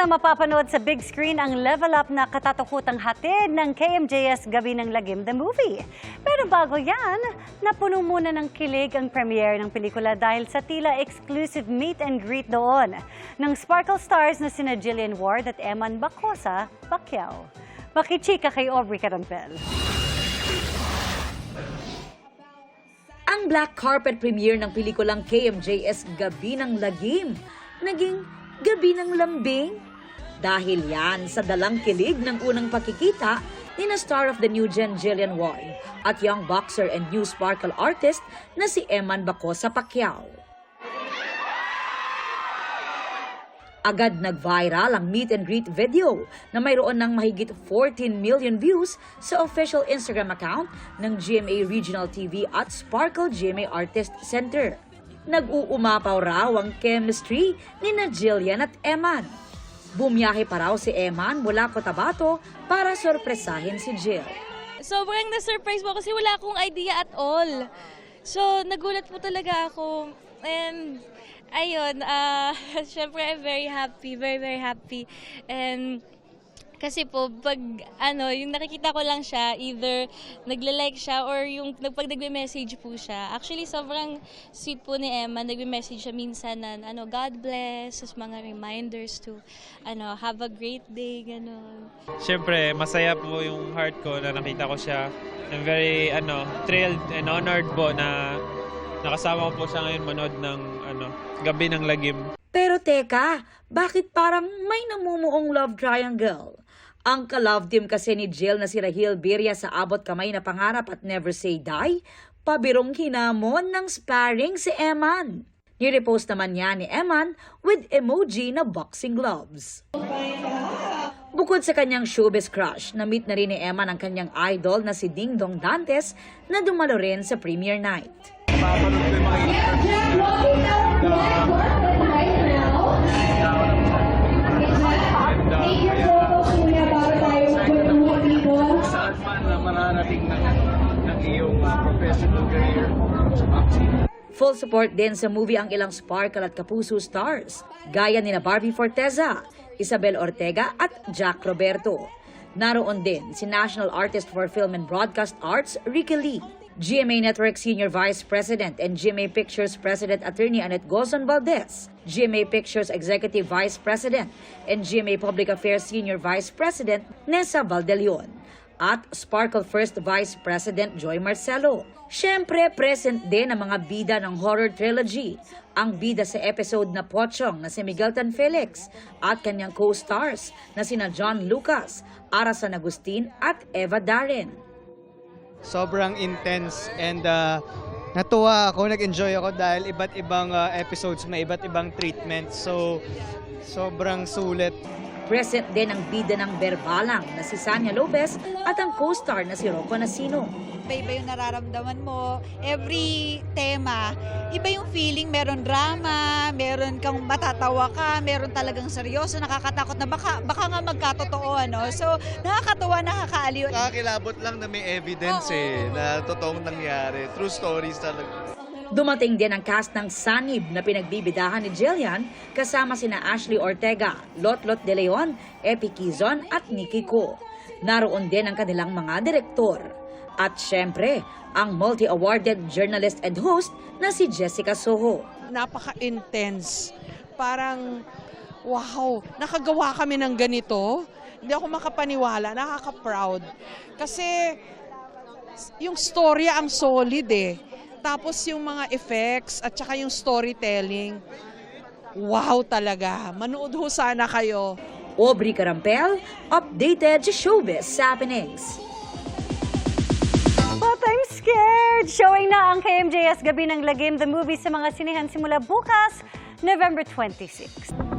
na mapapanood sa big screen ang level up na katatakutang hatid ng KMJS Gabi ng Lagim, the movie. Pero bago yan, napuno muna ng kilig ang premiere ng pelikula dahil sa tila exclusive meet and greet doon ng Sparkle stars na sina Jillian Ward at Eman Bacosa Pacquiao. Makichika kay Aubrey Carampel. Ang black carpet premiere ng pelikulang KMJS Gabi ng Lagim naging Gabi ng Lambing. Dahil yan sa dalang kilig ng unang pakikita ni na star of the new gen Jillian Ward at young boxer and new sparkle artist na si Eman Bacosa Pacquiao. Agad nag-viral ang meet and greet video na mayroon ng mahigit 14 million views sa official Instagram account ng GMA Regional TV at Sparkle GMA Artist Center. Nag-uumapaw raw ang chemistry ni na Jillian at Eman. Bumiyahe pa raw si Eman mula Cotabato para sorpresahin si Jill. Sobrang na-surprise po kasi wala akong idea at all. So, nagulat po talaga ako. And, ayun, syempre I'm very happy, very happy. And, kasi po, pag yung nakikita ko lang siya, either nagla-like siya or yung pag nagme-message po siya. Actually, sobrang sweet po ni Emma. Nagme-message siya minsan na God bless, as mga reminders to have a great day, gano'n. Siyempre, masaya po yung heart ko na nakita ko siya. I'm very thrilled and honored po na nakasama ko po siya ngayon manood ng Gabi ng Lagim. Pero teka, bakit parang may namumuong love triangle? Ang ka-love team kasi ni Jill na si Rahil Birria sa Abot Kamay na Pangarap at Never Say Die, pabirong hinamon ng sparring si Eman. Nirepost naman niya ni Eman with emoji na boxing gloves. Bukod sa kanyang showbiz crush, na-meet na rin ni Eman ang kanyang idol na si Ding Dong Dantes na dumalo rin sa premiere night. Full support din sa movie ang ilang Sparkle at Kapuso stars, gaya ni na Barbie Forteza, Isabel Ortega at Jack Roberto. Naroon din si National Artist for Film and Broadcast Arts, Ricky Lee, GMA Network Senior Vice President and GMA Pictures President Attorney Annette Gozon Valdez, GMA Pictures Executive Vice President and GMA Public Affairs Senior Vice President Nessa Valdelion, at Sparkle First Vice President Joy Marcelo. Siyempre, present din ang mga bida ng horror trilogy. Ang bida sa episode na Pochong na si Miguel Tan Felix at kanyang co-stars na sina John Lucas, Ara San Agustin at Eva Darren. Sobrang intense and natuwa ako, nag-enjoy ako dahil iba't ibang episodes, may iba't ibang treatment. So, sobrang sulit. Present din ang bida ng Berbalang na si Sanya Lopez at ang co-star na si Rocco Nasino. Iba yung nararamdaman mo. Every tema, iba yung feeling. Meron drama, meron kang matatawa ka, meron talagang seryoso, nakakatakot na baka nga magkatotoo. So, nakakatawa, nakakaaliw. Nakakilabot lang na may evidence na totoong nangyari. True stories talaga. Dumating din ang cast ng Sanib na pinagbibidahan ni Jillian kasama sina Ashley Ortega, Lotlot De Leon, Epi Quizon at Nikki Ko. Naroon din ang kanilang mga direktor. At syempre, ang multi-awarded journalist and host na si Jessica Soho. Napaka-intense. Parang, wow, nakagawa kami ng ganito. Hindi ako makapaniwala, nakaka-proud. Kasi yung storya ang solid Tapos yung mga effects at saka yung storytelling, wow talaga. Manood ho sana kayo. Aubrey Carampel, updated sa showbiz happenings. But I'm scared! Showing na ang KMJS Gabi ng Lagim, the movie sa mga sinehan simula bukas, November 26.